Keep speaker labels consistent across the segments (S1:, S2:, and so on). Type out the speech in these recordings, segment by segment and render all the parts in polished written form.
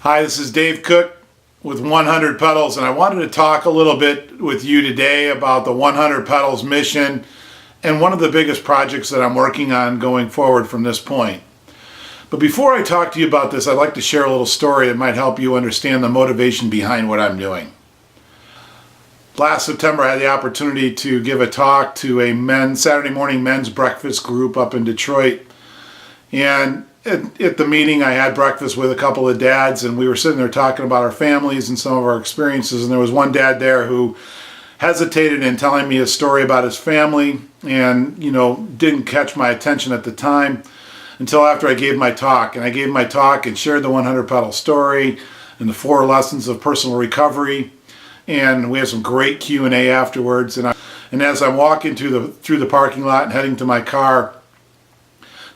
S1: Hi, this is Dave Cook with 100 Pedals, and I wanted to talk a little bit with you today about the 100 Pedals mission and one of the biggest projects that I'm working on going forward from this point. But before I talk to you about this, I'd like to share a little story that might help you understand the motivation behind what I'm doing. Last September, I had the opportunity to give a talk to a Saturday morning men's breakfast group up in Detroit. And at the meeting, I had breakfast with a couple of dads, and we were sitting there talking about our families and some of our experiences. And there was one dad there who hesitated in telling me a story about his family and, didn't catch my attention at the time until after I gave my talk. And I gave my talk and shared the 100 pedal story and the 4 lessons of personal recovery. And we had some great Q&A afterwards. And as I'm walking through the parking lot and heading to my car,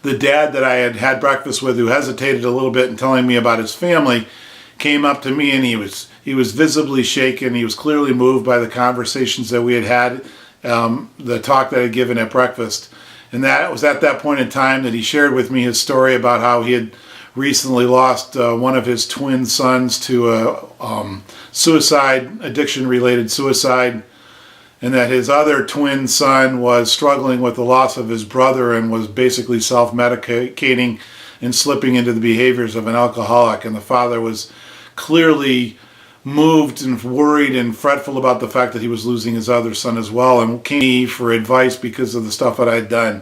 S1: the dad that I had breakfast with, who hesitated a little bit in telling me about his family, came up to me, and he was visibly shaken. He was clearly moved by the conversations that we had, the talk that I had given at breakfast. And that was at that point in time that he shared with me his story about how he had recently lost one of his twin sons to a addiction-related suicide, and that his other twin son was struggling with the loss of his brother and was basically self-medicating and slipping into the behaviors of an alcoholic. And the father was clearly moved and worried and fretful about the fact that he was losing his other son as well, and came to me for advice because of the stuff that I had done.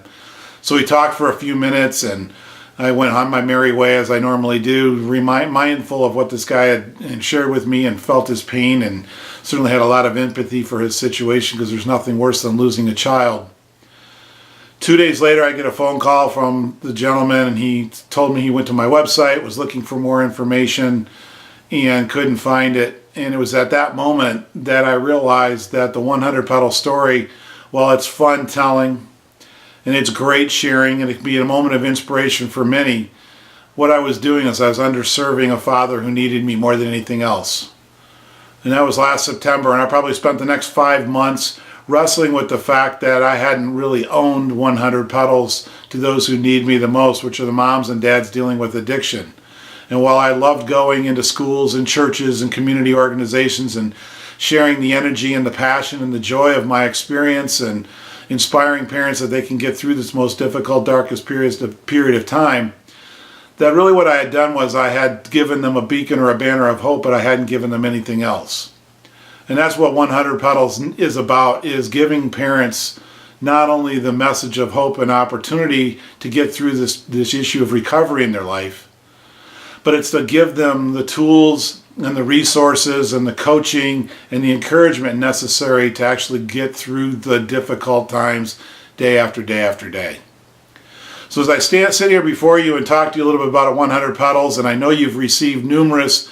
S1: So we talked for a few minutes, and I went on my merry way as I normally do, mindful of what this guy had shared with me, and felt his pain, and certainly had a lot of empathy for his situation, because there's nothing worse than losing a child. 2 days later, I get a phone call from the gentleman, and he told me he went to my website, was looking for more information, and couldn't find it. And it was at that moment that I realized that the 100 pedal story, while it's fun telling, and it's great sharing, and it can be a moment of inspiration for many, what I was doing is I was underserving a father who needed me more than anything else. And that was last September, and I probably spent the next 5 months wrestling with the fact that I hadn't really owned 100 pedals to those who need me the most, which are the moms and dads dealing with addiction. And while I loved going into schools and churches and community organizations and sharing the energy and the passion and the joy of my experience and inspiring parents that they can get through this most difficult, darkest period of time, that really what I had done was I had given them a beacon or a banner of hope, but I hadn't given them anything else. And that's what 100 Pedals is about, is giving parents not only the message of hope and opportunity to get through this issue of recovery in their life, but it's to give them the tools and the resources and the coaching and the encouragement necessary to actually get through the difficult times day after day after day. So as I sit here before you and talk to you a little bit about 100 Pedals, and I know you've received numerous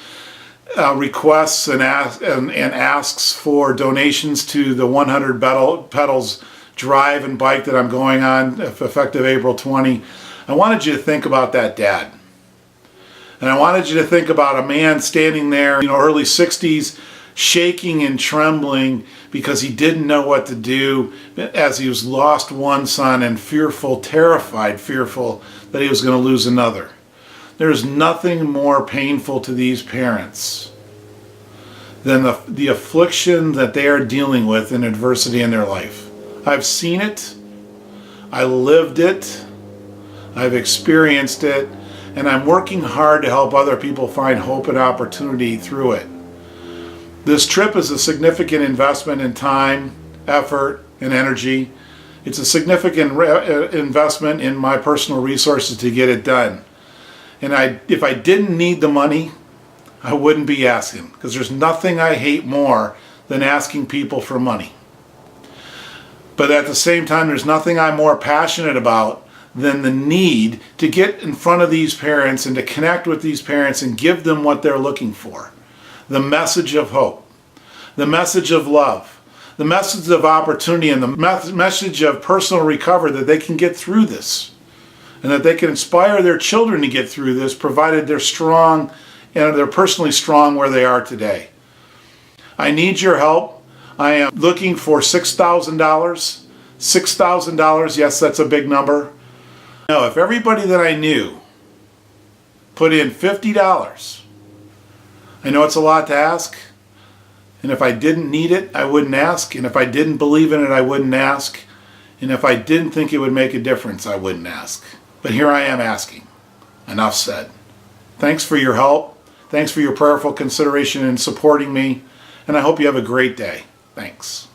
S1: requests and asks for donations to the 100 Pedals drive and bike that I'm going on, effective April 20, I wanted you to think about that dad. And I wanted you to think about a man standing there, early 60s, shaking and trembling because he didn't know what to do as he was lost one son, and fearful that he was going to lose another. There's nothing more painful to these parents than the affliction that they are dealing with in adversity in their life. I've seen it, I lived it, I've experienced it, and I'm working hard to help other people find hope and opportunity through it. This trip is a significant investment in time, effort, and energy. It's a significant investment in my personal resources to get it done. And if I didn't need the money, I wouldn't be asking, because there's nothing I hate more than asking people for money. But at the same time, there's nothing I'm more passionate about than the need to get in front of these parents and to connect with these parents and give them what they're looking for. The message of hope, the message of love, the message of opportunity, and the message of personal recovery, that they can get through this and that they can inspire their children to get through this, provided they're strong and they're personally strong where they are today. I need your help. I am looking for $6,000. $6,000, yes, that's a big number. Now, if everybody that I knew put in $50, I know it's a lot to ask, and if I didn't need it, I wouldn't ask, and if I didn't believe in it, I wouldn't ask, and if I didn't think it would make a difference, I wouldn't ask. But here I am asking. Enough said. Thanks for your help. Thanks for your prayerful consideration in supporting me, and I hope you have a great day. Thanks.